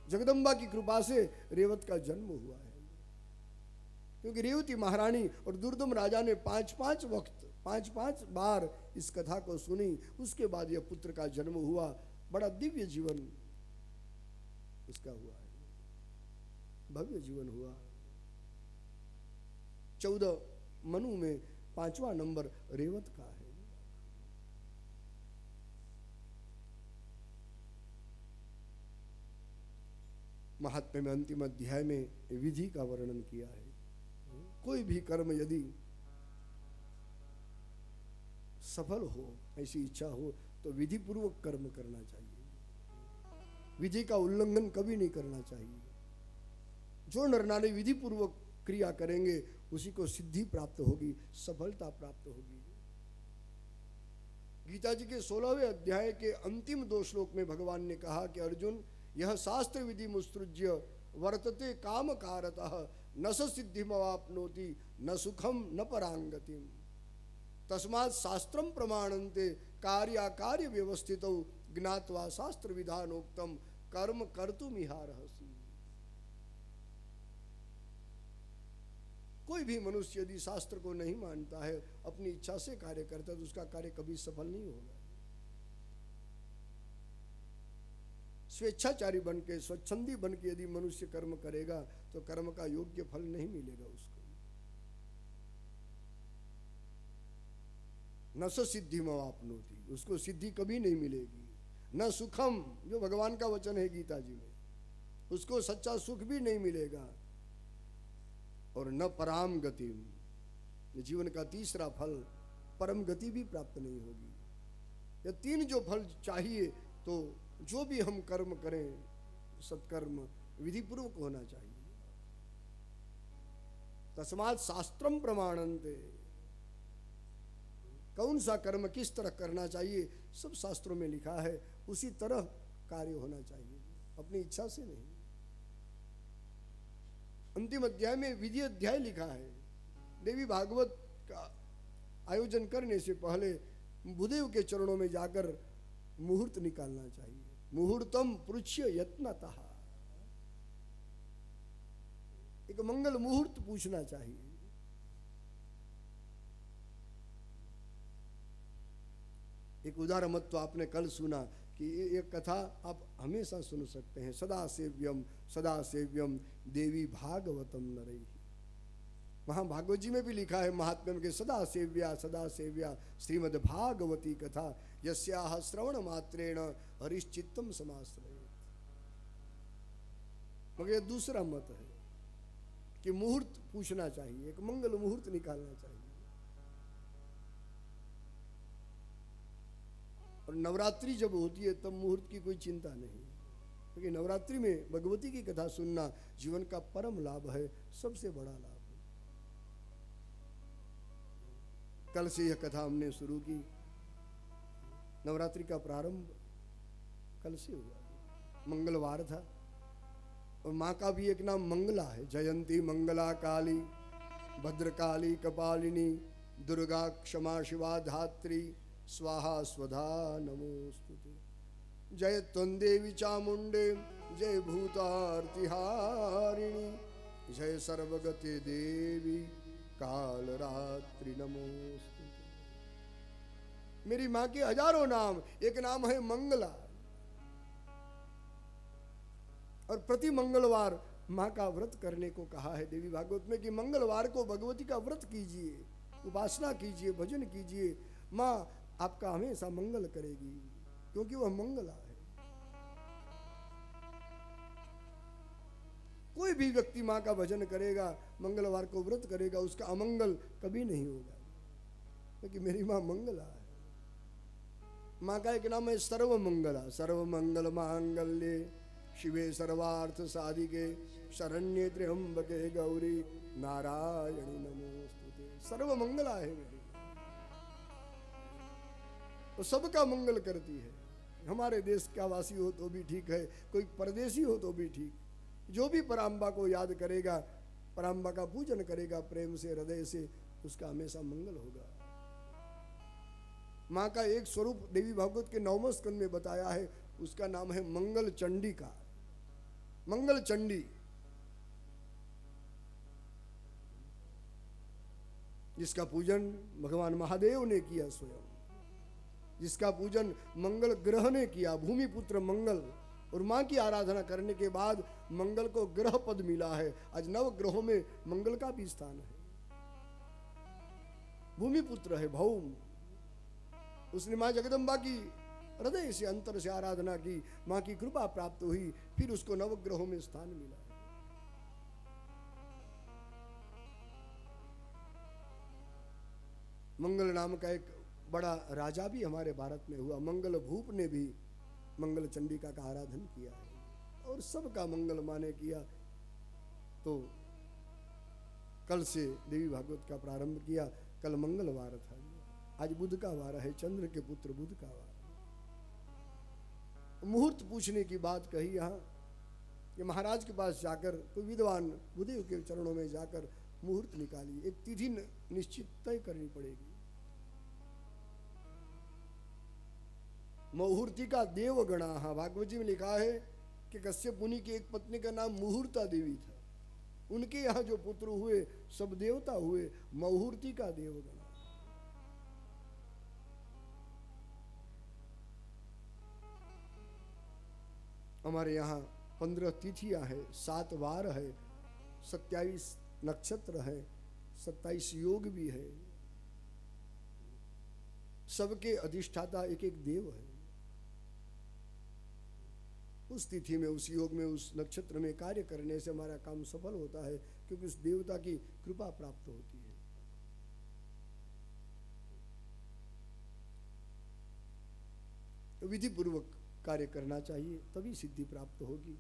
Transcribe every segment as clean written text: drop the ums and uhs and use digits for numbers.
जगदम्बा की कृपा से रेवत का जन्म हुआ है। क्योंकि रेवती महारानी और दुर्दम राजा ने 5-5 वक्त 5-5 बार इस कथा को सुनी, उसके बाद यह पुत्र का जन्म हुआ। बड़ा दिव्य जीवन उसका हुआ है, भव्य जीवन हुआ। 14 मनु में 5वां नंबर रेवत का है। महात्म्य में अंतिम अध्याय में विधि का वर्णन किया है। कोई भी कर्म यदि सफल हो, ऐसी इच्छा हो, तो विधि पूर्वक कर्म करना चाहिए। विधि का उल्लंघन कभी नहीं करना चाहिए। जो नर नारी विधि पूर्वक क्रिया करेंगे उसी को सिद्धि प्राप्त होगी, सफलता प्राप्त होगी। गीता जी के 16वें अध्याय के अंतिम 2 श्लोक में भगवान ने कहा कि अर्जुन, यह शास्त्र विधि मुत्सृज्य वर्तते काम कारतः न स सिद्धिमवाप्नोति न सुखम न परांगतिम तस्मात् शास्त्रम प्रमाणन्ते कार्याकार्य व्यवस्थितौ ज्ञात्वा शास्त्र विधानोक्तम कर्म कर्तुमिहार्हसि। कोई भी मनुष्य यदि शास्त्र को नहीं मानता है, अपनी इच्छा से कार्य करता है, तो उसका कार्य कभी सफल नहीं होगा। स्वेच्छाचारी बन के, स्वच्छंदी बन के यदि मनुष्य कर्म करेगा तो कर्म का योग्य फल नहीं मिलेगा उसको। न स सिद्धिमवाप्नोति, उसको सिद्धि कभी नहीं मिलेगी। न सुखम, जो भगवान का वचन है गीता जी में, उसको सच्चा सुख भी नहीं मिलेगा। और न पराम गतिम, जीवन का तीसरा फल परम गति भी प्राप्त नहीं होगी। ये 3 जो फल चाहिए, तो जो भी हम कर्म करें, सत्कर्म विधि पूर्वक होना चाहिए। तस्मात् शास्त्रम प्रमाणन्ते, कौन सा कर्म किस तरह करना चाहिए सब शास्त्रों में लिखा है, उसी तरह कार्य होना चाहिए, अपनी इच्छा से नहीं। अंतिम अध्याय में विधि अध्याय लिखा है। देवी भागवत का आयोजन करने से पहले भूदेव के चरणों में जाकर मुहूर्त निकालना चाहिए। मुहूर्तम पृच्छ यत्नतः, एक मंगल मुहूर्त पूछना चाहिए। एक उदाहरण मत तो आपने कल सुना कि ये कथा आप हमेशा सुन सकते हैं। सदा सेव्यम देवी भागवतम नरैः। महाभागवत जी में भी लिखा है महात्म्य के, सदा सेव्या श्रीमद् भागवती कथा यस्याह श्रवण मात्रेण हरिश्चित्तम समाश्रयेत्। मगर ये दूसरा मत है कि मुहूर्त पूछना चाहिए, एक मंगल मुहूर्त निकालना चाहिए। और नवरात्रि जब होती है तब मुहूर्त की कोई चिंता नहीं, क्योंकि नवरात्रि में भगवती की कथा सुनना जीवन का परम लाभ है, सबसे बड़ा लाभ है। कल से यह कथा हमने शुरू की। नवरात्रि का प्रारंभ कल से हुआ, मंगलवार था। और माँ का भी एक नाम मंगला है। जयंती मंगला काली भद्रकाली कपालिनी दुर्गा क्षमा शिवा धात्री स्वाहा स्वधा नमोस्तुते। जय त्वंदेवी चामुंडे जय भूतार्तिहारिणी जय सर्वगते देवी काल रात्रि नमोस्तुते। मेरी माँ के हजारों नाम, एक नाम है मंगला। और प्रति मंगलवार माँ का व्रत करने को कहा है देवी भागवत में कि मंगलवार को भगवती का व्रत कीजिए, उपासना कीजिए, भजन कीजिए। माँ आपका हमेशा मंगल करेगी, क्योंकि वह मंगला है। कोई भी व्यक्ति माँ का भजन करेगा, मंगलवार को व्रत करेगा, उसका अमंगल कभी नहीं होगा, क्योंकि मेरी माँ मंगला है। माँ का एक नाम है सर्वमंगला। सर्वमंगल मांगल्ये शिवे सर्वार्थ साधिके शरण्ये त्र्यंबके गौरी नारायणी नमोस्तुते। सर्वमंगला है मेरी, तो सबका मंगल करती है। हमारे देश का वासी हो तो भी ठीक है, कोई परदेशी हो तो भी ठीक। जो भी पराम्बा को याद करेगा, पराम्बा का पूजन करेगा प्रेम से, हृदय से, उसका हमेशा मंगल होगा। माँ का एक स्वरूप देवी भागवत के 9वें स्कंद में बताया है, उसका नाम है मंगल चंडिका। मंगल चंडी, जिसका पूजन भगवान महादेव ने किया स्वयं, जिसका पूजन मंगल ग्रह ने किया, भूमि पुत्र मंगल, और मां की आराधना करने के बाद मंगल को ग्रह पद मिला है। आज नव ग्रहों में मंगल का भी स्थान है। भूमि पुत्र है, भौम। उसने मां जगदम्बा की हृदय से अंतर से आराधना की, मां की कृपा प्राप्त हुई, फिर उसको नवग्रहों में स्थान मिला। मंगल नाम का एक बड़ा राजा भी हमारे भारत में हुआ। मंगल भूप ने भी मंगल चंडिका का आराधन किया है और सबका मंगल माने किया। तो कल से देवी भागवत का प्रारंभ किया। कल मंगलवार था, आज बुध का वार है, चंद्र के पुत्र बुध का वार। मुहूर्त पूछने की बात कही यहाँ कि महाराज के पास जाकर कोई विद्वान बुधदेव के चरणों में जाकर मुहूर्त निकालिए, एक तिथि निश्चित तय करनी पड़ेगी। मुहूर्ति का देवगणा, भागवत जी में लिखा है कि कश्यप मुनि की एक पत्नी का नाम मुहूर्ता देवी था। उनके यहाँ जो पुत्र हुए सब देवता हुए, मुहूर्ति का देवगणा। हमारे यहाँ 15 तिथियां है, 7 वार है, 27 नक्षत्र है, 27 योग भी है। सबके अधिष्ठाता एक एक देव है। उस तिथि में, उस योग में, उस नक्षत्र में कार्य करने से हमारा काम सफल होता है, क्योंकि उस देवता की कृपा प्राप्त होती है। तो विधि पूर्वक कार्य करना चाहिए, तभी सिद्धि प्राप्त होगी।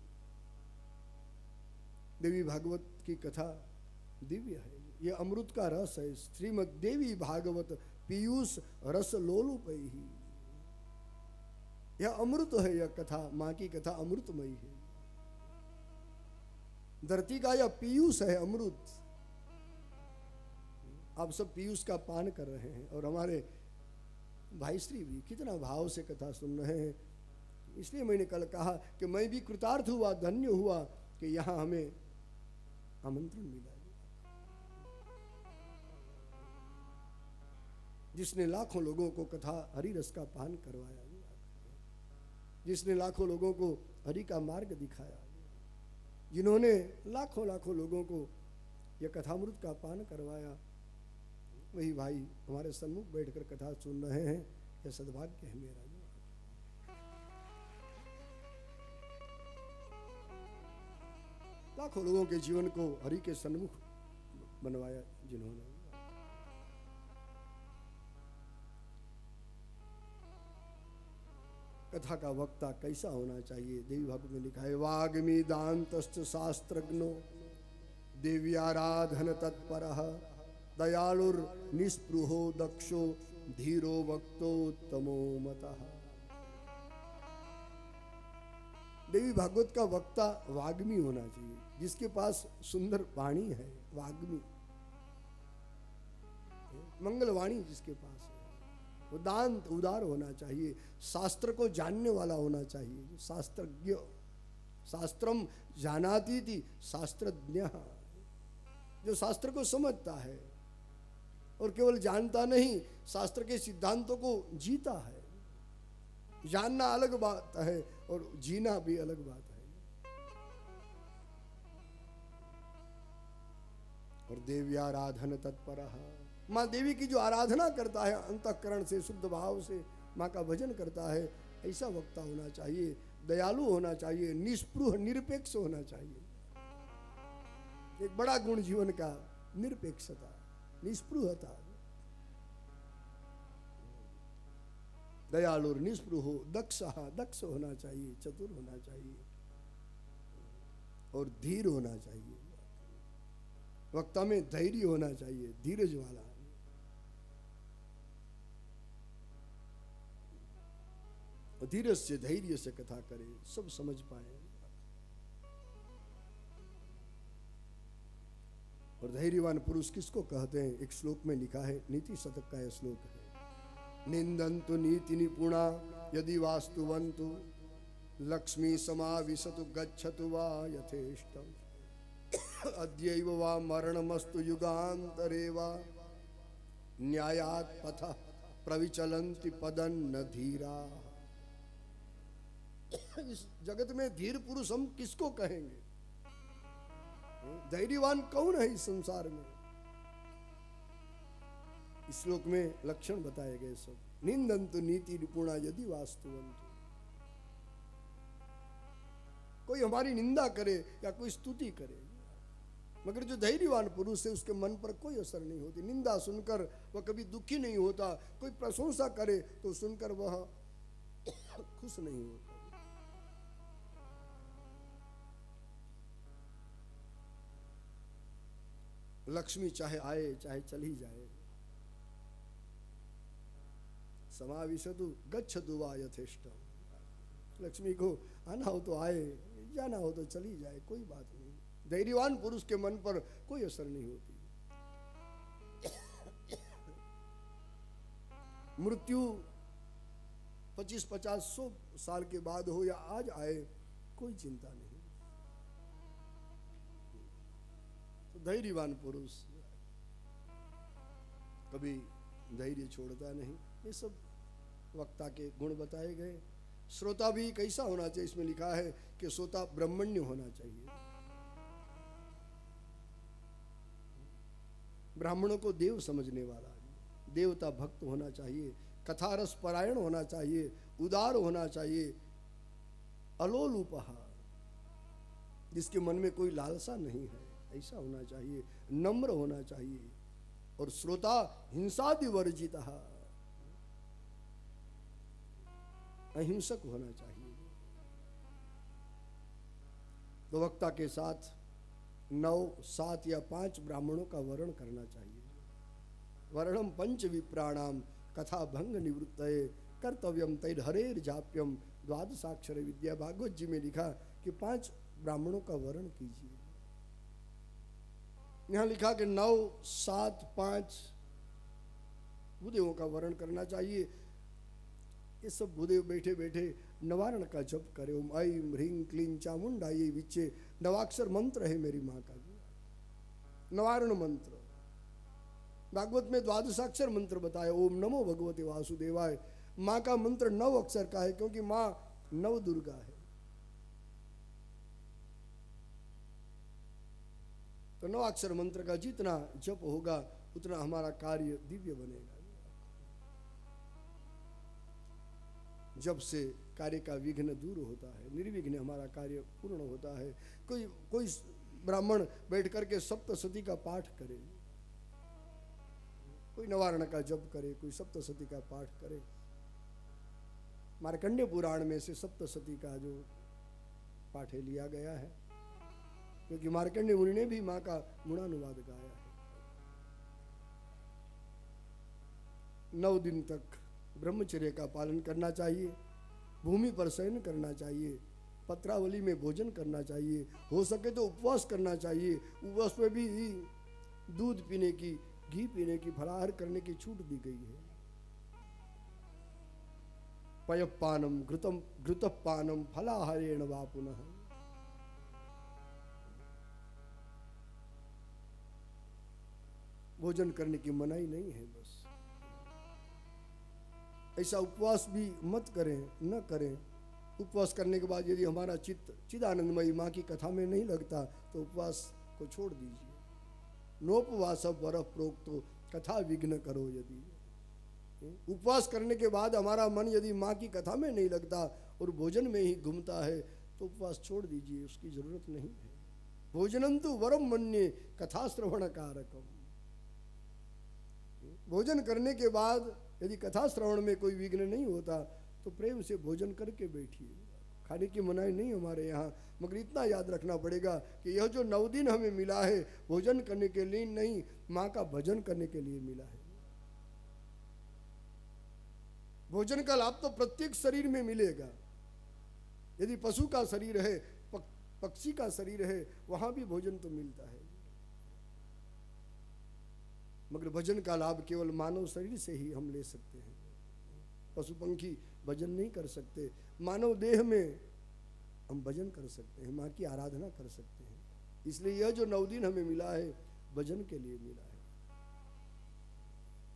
देवी भागवत की कथा दिव्य है, ये अमृत का रस है। श्रीमद् देवी भागवत पीयूष रस लोलुपैहि, यह अमृत है। यह कथा, मां की कथा अमृतमयी है। धरती का यह पीयूष है, अमृत। आप सब पीयूष का पान कर रहे हैं और हमारे भाई श्री भी कितना भाव से कथा सुन रहे हैं। इसलिए मैंने कल कहा कि मैं भी कृतार्थ हुआ, धन्य हुआ कि यहां हमें आमंत्रण मिला, जिसने लाखों लोगों को कथा हरि रस का पान करवाया, जिसने लाखों लोगों को हरि का मार्ग दिखाया, जिन्होंने लाखों लाखों लोगों को यह कथामृत का पान करवाया, वही भाई हमारे सम्मुख बैठकर कथा सुन रहे हैं। यह सद्भाग्य है मेरा। लाखों लोगों के जीवन को हरि के सन्मुख बनवाया जिन्होंने। कथा का वक्ता कैसा होना चाहिए? देवी भागवत में लिखा है, वाग्मी दांतस्थ शास्त्रज्ञो देव्याराधन तत्परः दयालुर निस्पृहो दक्षो धीरो वक्तोत्तमो मतः। देवी भागवत का वक्ता वाग्मी होना चाहिए, जिसके पास सुंदर वाणी है, वाग्मी, मंगलवाणी जिसके पास है। वो दांत उदार होना चाहिए, शास्त्र को जानने वाला होना चाहिए, शास्त्रज्ञ। शास्त्रम जानाति थी शास्त्रज्ञ, जो शास्त्र को समझता है और केवल जानता नहीं, शास्त्र के सिद्धांतों को जीता है। जानना अलग बात है और जीना भी अलग बात है। और देव्याराधन तत्परः, माँ देवी की जो आराधना करता है अंतःकरण से, शुद्ध भाव से माँ का भजन करता है, ऐसा वक्ता होना चाहिए। दयालु होना चाहिए, निष्पृह निरपेक्ष होना चाहिए। एक बड़ा गुण जीवन का निरपेक्षता, निष्पृहता। दयालु निष्पृहो दक्ष होना चाहिए, चतुर होना चाहिए और धीर होना चाहिए। वक्ता में धैर्य होना चाहिए, धीरज वाला। धीरज से, धैर्य से कथा करे, सब समझ पाए। और धैर्यवान पुरुष किसको कहते हैं? एक श्लोक में लिखा है, नीति शतक का यह श्लोक है, निंदन्तु नीति निपुणा यदि वास्तुवन्तु लक्ष्मी समाविशतु गच्छतु वा यथेष्टम अद्यैव वा मरणमस्तु युगांतरे वा न्यायात् पथ प्रविचलन्ति पदन्न धीरा। इस जगत में धीर पुरुष हम किसको कहेंगे? धैर्यवान कौन है इस संसार में? इस श्लोक में लक्षण बताए गए सब। निंदन्तु नीति निपुणा यदि वास्तुवन्तु। कोई हमारी निंदा करे या कोई स्तुति करे, मगर जो धैर्यवान पुरुष है उसके मन पर कोई असर नहीं होती। निंदा सुनकर वह कभी दुखी नहीं होता, कोई प्रशंसा करे तो सुनकर वह खुश नहीं होता। लक्ष्मी चाहे आए चाहे चली जाए, समाविशतु गच्छतु वा यथेष्टम। लक्ष्मी को आना हो तो आए, जाना हो तो चली जाए, कोई बात नहीं। धैर्यवान पुरुष के मन पर कोई असर नहीं होती। मृत्यु 25-50-100 साल के बाद हो या आज आए, कोई चिंता नहीं। तो धैर्यवान पुरुष कभी धैर्य छोड़ता नहीं। ये सब वक्ता के गुण बताए गए। श्रोता भी कैसा होना चाहिए? इसमें लिखा है कि श्रोता ब्रह्मण्य होना चाहिए। ब्राह्मणों को देव समझने वाला, देवता भक्त होना चाहिए, कथारस परायण होना चाहिए, उदार होना चाहिए, अलोलुपः, जिसके मन में कोई लालसा नहीं है, ऐसा होना चाहिए, नम्र होना चाहिए। और श्रोता हिंसादि वर्जितः, अहिंसक होना चाहिए। तो वक्ता के साथ 9, 7 या 5 ब्राह्मणों का वर्ण करना चाहिए। वर्णम पंच विप्राणाम कथा भंग निवृत्तये कर्तव्यम तैर हरेर जाप्यम द्वादशाक्षर विद्या। भागवत जी में लिखा कि 5 ब्राह्मणों का वर्ण कीजिए। यहाँ लिखा कि 9, 7, 5 भूदेवों का वर्ण करना चाहिए। ये सब भूदेव बैठे बैठे नवारण का जप करे। ओम ऐं ह्रीं क्लीं चामुंडायै विच्चे, नवाक्षर मंत्र है मेरी माँ का, नवारण मंत्र। भागवत में द्वादशाक्षर मंत्र बताया। ओम नमो भगवते वासुदेवाय। माँ का मंत्र 9 अक्षर का है, क्योंकि माँ 9 दुर्गा है। तो 9 अक्षर मंत्र का जितना जप होगा उतना हमारा कार्य दिव्य बनेगा। जब से कार्य का विघ्न दूर होता है, निर्विघ्न हमारा कार्य पूर्ण होता है। कोई ब्राह्मण बैठ करके सप्तशती का पाठ करे, कोई नवारण का जप करे, कोई सप्तशती का पाठ करे। मार्कंडेय पुराण में से सप्तशती का जो पाठ है लिया गया है, क्योंकि मार्कंडेय मुनि ने भी माँ का गुणानुवाद गाया है। 9 दिन तक ब्रह्मचर्य का पालन करना चाहिए, भूमि पर शयन करना चाहिए, पत्रावली में भोजन करना चाहिए, हो सके तो उपवास करना चाहिए। उपवास में भी दूध पीने की, घी पीने की, फलाहार करने की छूट दी गई है। पयपानम घृतपानम फलाहारेण वा पुनः। भोजन करने की मनाही नहीं है। बस ऐसा उपवास भी मत करें, न करें। उपवास करने के बाद यदि हमारा चित्त चिदानंदमयी माँ की कथा में नहीं लगता तो उपवास को छोड़ दीजिए। नोपवास वर प्रोक्तो कथा विघ्न करो। यदि उपवास करने के बाद हमारा मन यदि माँ की कथा में नहीं लगता और भोजन में ही घूमता है तो उपवास छोड़ दीजिए, उसकी जरूरत नहीं है। भोजनंतु वरम मन्ये कथा श्रवण कारकम। भोजन करने के बाद यदि कथा श्रवण में कोई विघ्न नहीं होता तो प्रेम से भोजन करके बैठिए। खाने की मनाही नहीं हमारे यहाँ, मगर इतना याद रखना पड़ेगा कि यह जो 9 दिन हमें मिला है भोजन करने के लिए नहीं, माँ का भजन करने के लिए मिला है। भोजन का लाभ तो प्रत्येक शरीर में मिलेगा। यदि पशु का शरीर है, पक्षी का शरीर है, वहां भी भोजन तो मिलता है, मगर भजन का लाभ केवल मानव शरीर से ही हम ले सकते हैं। पशु पंखी भजन नहीं कर सकते। मानव देह में हम भजन कर सकते हैं, माँ की आराधना कर सकते हैं। इसलिए यह जो 9 दिन हमें मिला है भजन के लिए मिला है।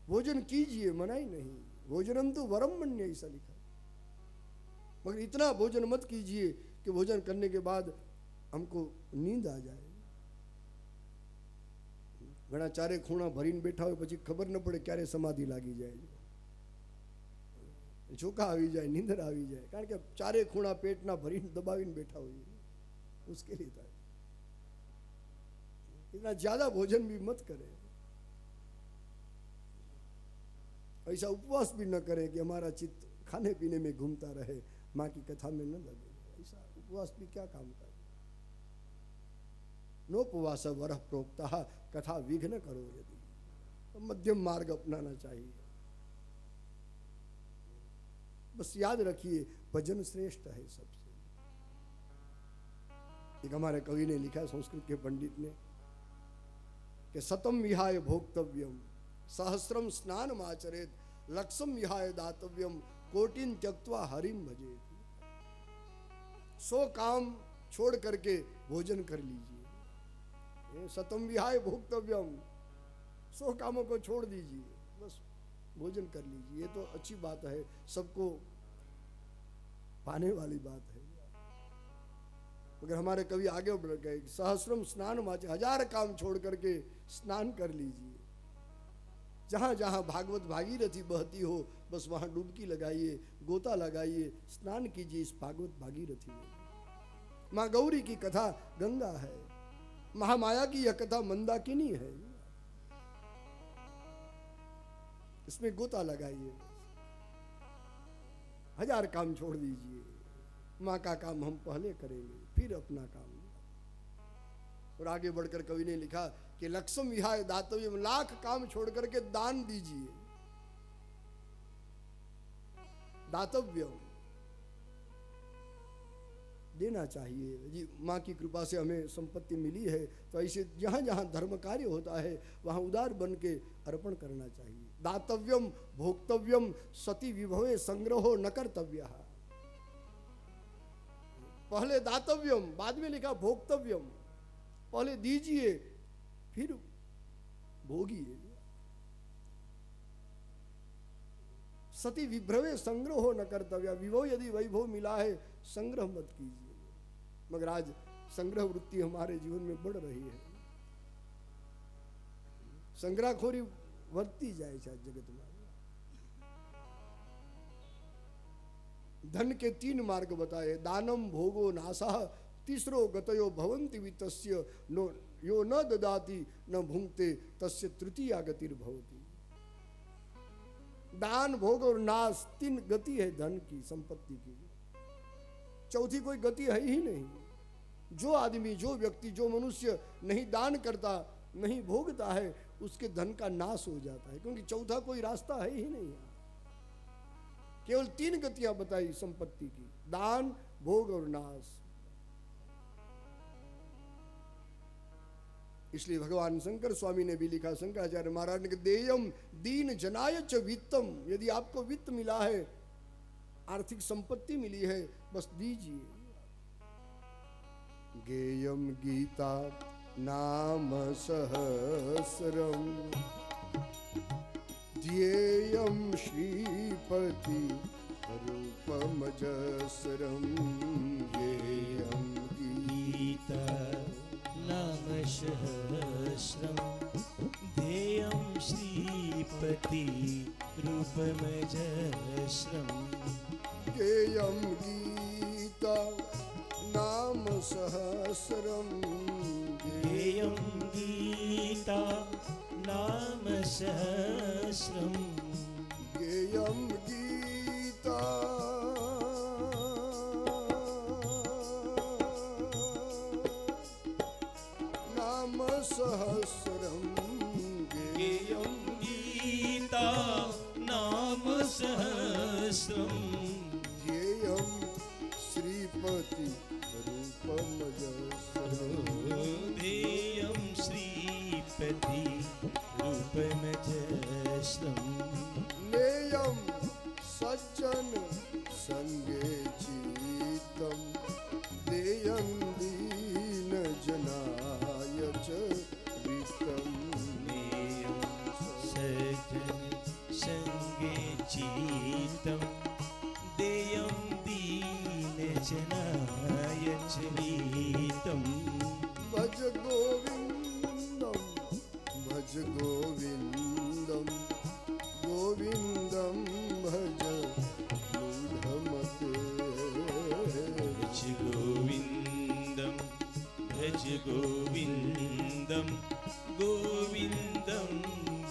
भोजन कीजिए, मना ही नहीं, भोजनम तो वरम मन्य, ऐसा लिखा। मगर इतना भोजन मत कीजिए कि भोजन करने के बाद हमको नींद आ जाए। घણા ચારે ખૂણા ભરીને બેઠા હોય, પછી ખબર ન પડે ક્યારે સમાધિ લાગી જાય, ઝોકા આવી જાય, નીંદર આવી જાય, કારણ કે ચારે ખૂણા પેટના ભરીને દબાવીને બેઠા હોઈએ, મુશ્કેલી થાય। इतना ज्यादा भोजन भी मत करें, ऐसा उपवास भी न करें कि हमारा चित्त खाने पीने में घूमता रहे, माँ की कथा में न लगे। ऐसा उपवास भी क्या काम करे। नोपवास वरः प्रोक्ता कथा विघ्न करो यदि, तो मध्यम मार्ग अपनाना चाहिए। बस याद रखिए भजन श्रेष्ठ है सबसे। एक हमारे कवि ने लिखा, संस्कृत के पंडित ने, कि सतम विहाय भोक्तव्यम सहस्रम स्नानम आचरेत लक्षम विहाय दातव्यम कोटिन त्यक्त्वा हरिम भजेत। 100 काम छोड़ करके भोजन कर लीजिए। सतम विहाय भोक्तव्यम, 100 कामों को छोड़ दीजिए, बस भोजन कर लीजिए। ये तो अच्छी बात है, सबको पाने वाली बात है। मगर हमारे कवि आगे बढ़ गए, सहस्रम स्नान माचे, 1000 काम छोड़ करके स्नान कर लीजिए। जहां जहां भागवत भागीरथी बहती हो, बस वहां डुबकी लगाइए, गोता लगाइए, स्नान कीजिए इस भागवत भागीरथी में। माँ गौरी की कथा गंगा है, महामाया की यह कथा मंदाकिनी है, इसमें गोता लगाइए। 1000 काम छोड़ दीजिए, माँ का काम हम पहले करेंगे, फिर अपना काम। और आगे बढ़कर कवि ने लिखा कि लक्षम विहाय दातव्यम, 1,00,000 काम छोड़ करके दान दीजिए। दातव्यम देना चाहिए जी। माँ की कृपा से हमें संपत्ति मिली है, तो ऐसे जहाँ जहाँ धर्म कार्य होता है वहाँ उदार बन के अर्पण करना चाहिए। दातव्यम भोक्तव्यम सती विभवे संग्रहो न कर्तव्य। पहले दातव्यम, बाद में लिखा भोक्तव्यम। पहले दीजिए फिर भोगिए। सती विभ्रवे संग्रहो न कर्तव्य, विभव यदि वैभव मिला है संग्रह मत कीजिए। मगर आज संग्रह वृत्ति हमारे जीवन में बढ़ रही है, संग्रहखोरी बढ़ती जाए शायद जगत में। धन के 3 मार्ग बताए, दानम भोगो नासः तीसरो गतयो भवन्ति वित्तस्य नो यो न ददाति न भुंक्ते तस्य तृतीया गतिर्भवति। दान भोग और नाश 3 गति है धन की, संपत्ति की, चौथी कोई गति है ही नहीं। जो आदमी, जो व्यक्ति, जो मनुष्य नहीं दान करता, नहीं भोगता है, उसके धन का नाश हो जाता है, क्योंकि चौथा कोई रास्ता है ही नहीं। केवल 3 गतियां बताई संपत्ति की, दान भोग और नाश। इसलिए भगवान शंकर स्वामी ने भी लिखा, शंकराचार्य महाराज ने, देयम दीन जनाय च वित्तम। यदि आपको वित्त मिला है, आर्थिक संपत्ति मिली है, बस दीजिए। गेयम गीता नाम सहस्रम ध्येयम श्रीपति रूपमजस्रम। गेयम गीता नाम सहस्रम ध्येयं श्रीपति रूपमजस्रम्। गेयं गीता नाम सहस्रम गेयं गीता नाम सहस्रम। गेयं गीता सहस्रम। गेयं गीता नाम सहस्रम। ध्येयं श्रीपति रूपमजस्रम्। ध्येयं श्रीपति रूपमजस्रम्। नेयं सज्जन संगे चित्तम् गीतम भज गोविंदम भज गोविंदम गोविंदम भज मूढ़मते भज गोविंदम भज गोविंदम गोविंदम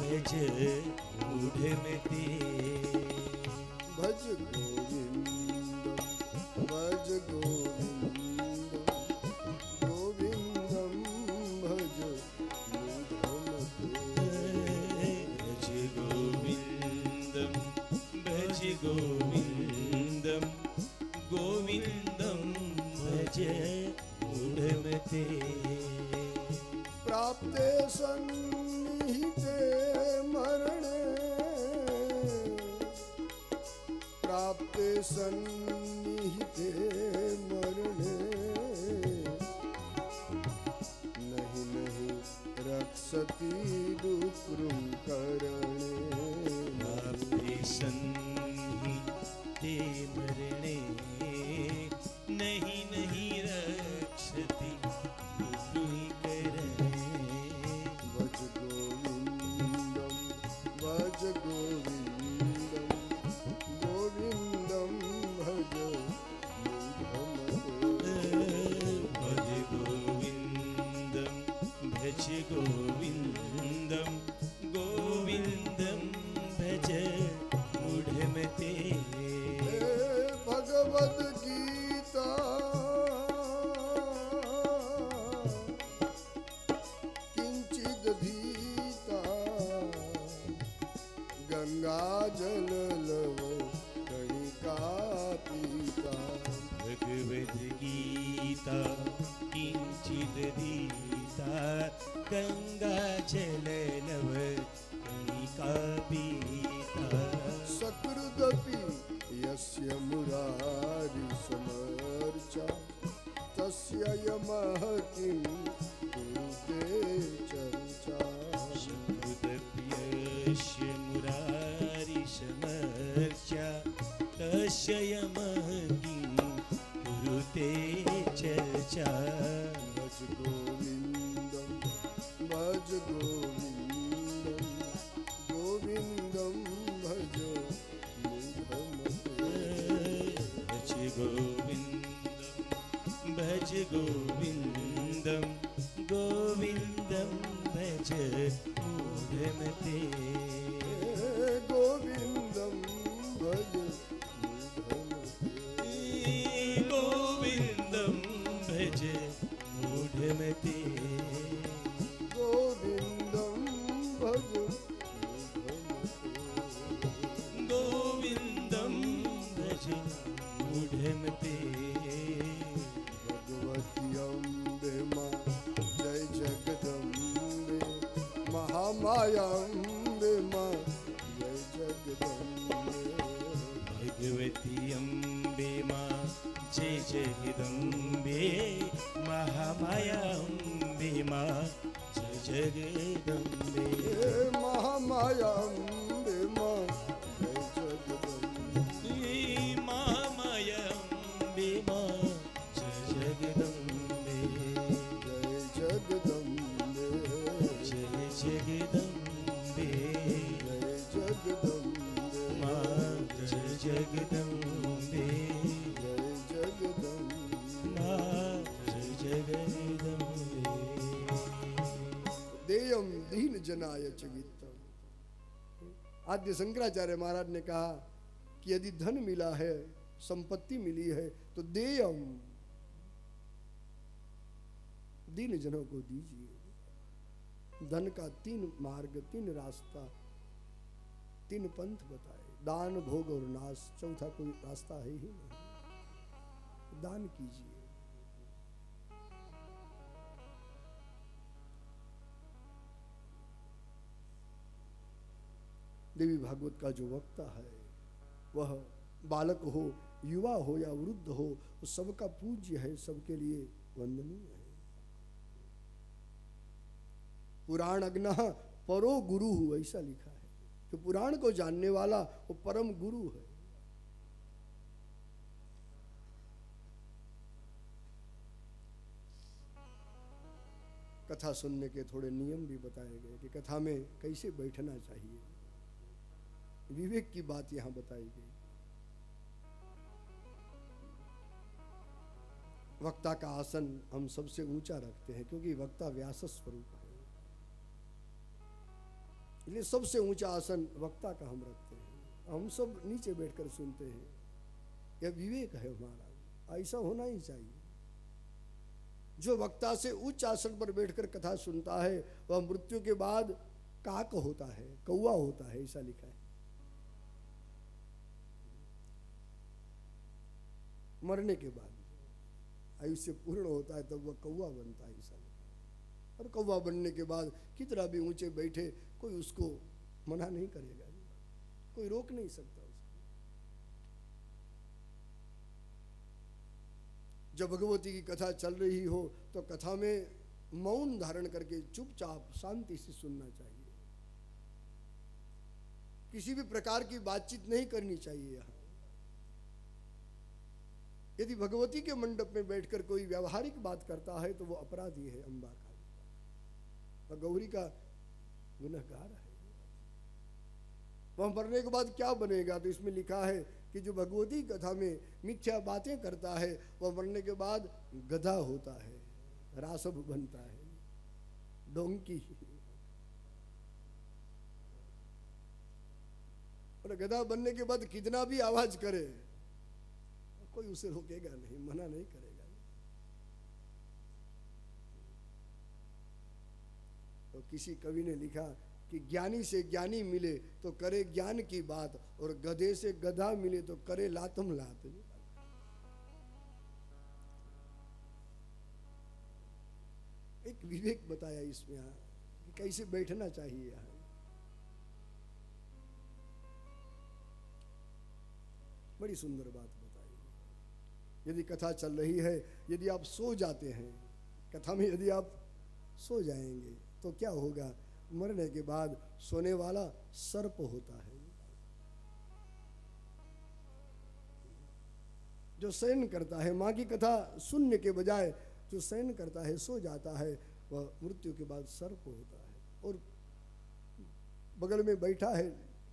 भज मूढ़मते भज गोविंदम भज गोविंदम गोविंदम भज मूढ़मते भज गोविंदम भज गोविंदम गोविंदम भज मूढ़मते प्राप्ते सन्निहिते मरणे प्राप्ते सन्निहिते मरणे नहीं नहीं रक्षति दुक्रुं करणे प्राप्ते सन्निहिते मरणे नहीं नहीं रक्षति दुःखी करणे भज गोविंदम भज गोविंदम गोविंदम भज मूढ़मते भज गोविंदम भज गोविंदम गोविंदम भज मूढ़मते भगवद गीता किंचिद भीता गंगा जल लव कणिका पीता भगवद गीता किंचिदधीता गंगा जल लव कणिका पीता सकृदपि यस्य मुरारि समर्चा तस्य यमः किं कुरुते चर्चा सुहृदप्रियस्य मुरारिसमर्चा तस्य यमः किं कुरुते चर्चा भज गोविंदम भज गोविंदम गोविंदम भज मूढ़मते भज गोविंदम भज गोविंदम गोविंदम भज मूढ़मते गोविंदम भज मूढ़मते गोविंदम भज मूढ़मते गोविंदम भज मूढ़मते गोविंदम भज मूढ़मते भगवती अम्बे माँ जय जगदम्बे महामाया अम्बे माँ जय जगदम्बे भगवती अम्बे माँ जय जगदम्बे महामाया अम्बे माँ जय जगदम्बे महामाया अम्बे माँ जय जगदम्बे महामाया अम्बे माँ जय जगदम्बे जय जगदम्बे जय जगदम्बे जय जगदम्बे माँ जय जगदम्बे जय जगदम्बे माँ जय जगदम्बे देयम दीन जनाय चगितम। आद्य शंकराचार्य महाराज ने कहा कि यदि धन मिला है संपत्ति मिली है तो देयम दीन जनों को दीजिए। धन का 3 मार्ग 3 रास्ता 3 पंथ बताए, दान भोग और नाश, चौथा कोई रास्ता है ही नहीं। दान कीजिए। देवी भागवत का जो वक्ता है वह बालक हो, युवा हो या वृद्ध हो, वो सबका पूज्य है, सबके लिए वंदनीय है। पुराण अग्न परो गुरु, ऐसा लिखा है। जो पुराण को जानने वाला वो परम गुरु है। कथा सुनने के थोड़े नियम भी बताए गए कि कथा में कैसे बैठना चाहिए, विवेक की बात यहाँ बताई गई। वक्ता का आसन हम सबसे ऊंचा रखते हैं क्योंकि वक्ता व्यास स्वरूप है, इसलिए सबसे ऊंचा आसन वक्ता का हम रखते हैं। हम सब नीचे बैठकर सुनते हैं, यह विवेक है हमारा, ऐसा होना ही चाहिए। जो वक्ता से उच्च आसन पर बैठकर कथा सुनता है वह मृत्यु के बाद काक होता है, कौवा होता है, ऐसा लिखा है। मरने के बाद आयुष्य पूर्ण होता है तब वह कौवा बनता है, ऐसा लिखा है। और कौवा बनने के बाद कितना भी ऊंचे बैठे कोई उसको मना नहीं करेगा, कोई रोक नहीं सकता उसको। जब भगवती की कथा चल रही हो तो कथा में मौन धारण करके चुपचाप शांति से सुनना चाहिए, किसी भी प्रकार की बातचीत नहीं करनी चाहिए। यहाँ यदि भगवती के मंडप में बैठकर कोई व्यावहारिक बात करता है तो वो अपराधी है, अम्बा का, वह गौरी का गुनहगार है। वह मरने के बाद क्या बनेगा, तो इसमें लिखा है कि जो भगवती कथा में मिथ्या बातें करता है वह मरने के बाद गधा होता है, रासव बनता है, डोंकी। और गधा बनने के बाद कितना भी आवाज करे कोई उसे रोकेगा नहीं, मना नहीं करेगा। तो किसी कवि ने लिखा कि ज्ञानी से ज्ञानी मिले तो करे ज्ञान की बात, और गधे से गधा मिले तो करे लातम लात। एक विवेक बताया इसमें यहाँ कि कैसे बैठना चाहिए। यहाँ बड़ी सुंदर बात बताई। यदि कथा चल रही है, यदि आप सो जाते हैं कथा में, यदि आप सो जाएंगे तो क्या होगा, मरने के बाद सोने वाला सर्प होता है। जो शयन करता है, माँ की कथा सुनने के बजाय जो शयन करता है, सो जाता है, वह मृत्यु के बाद सर्प होता है। और बगल में बैठा है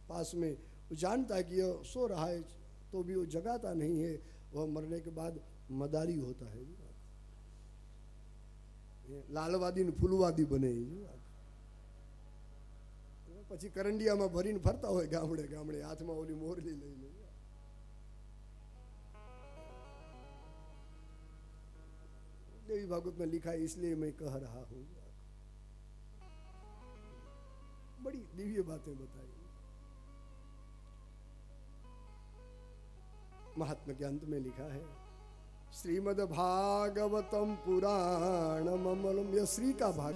पास में, वो जानता है कि यह सो रहा है तो भी वो जगाता नहीं है, वह मरने के बाद मदारी होता है। लालवादी ने फूलवादी बने, પછી કરંડિયામાં ભરીને ફરતા હોય ગામડે ગામડે, હાથમાં ઓલી મોરલી લઈને। देवी भागवत में लिखा है, इसलिए मैं कह रहा हूं। बड़ी दिव्य बातें बताई। महात्मा के अंत में लिखा है, श्रीमद् भागवतम पुराणम अमलम, यह श्री का भाग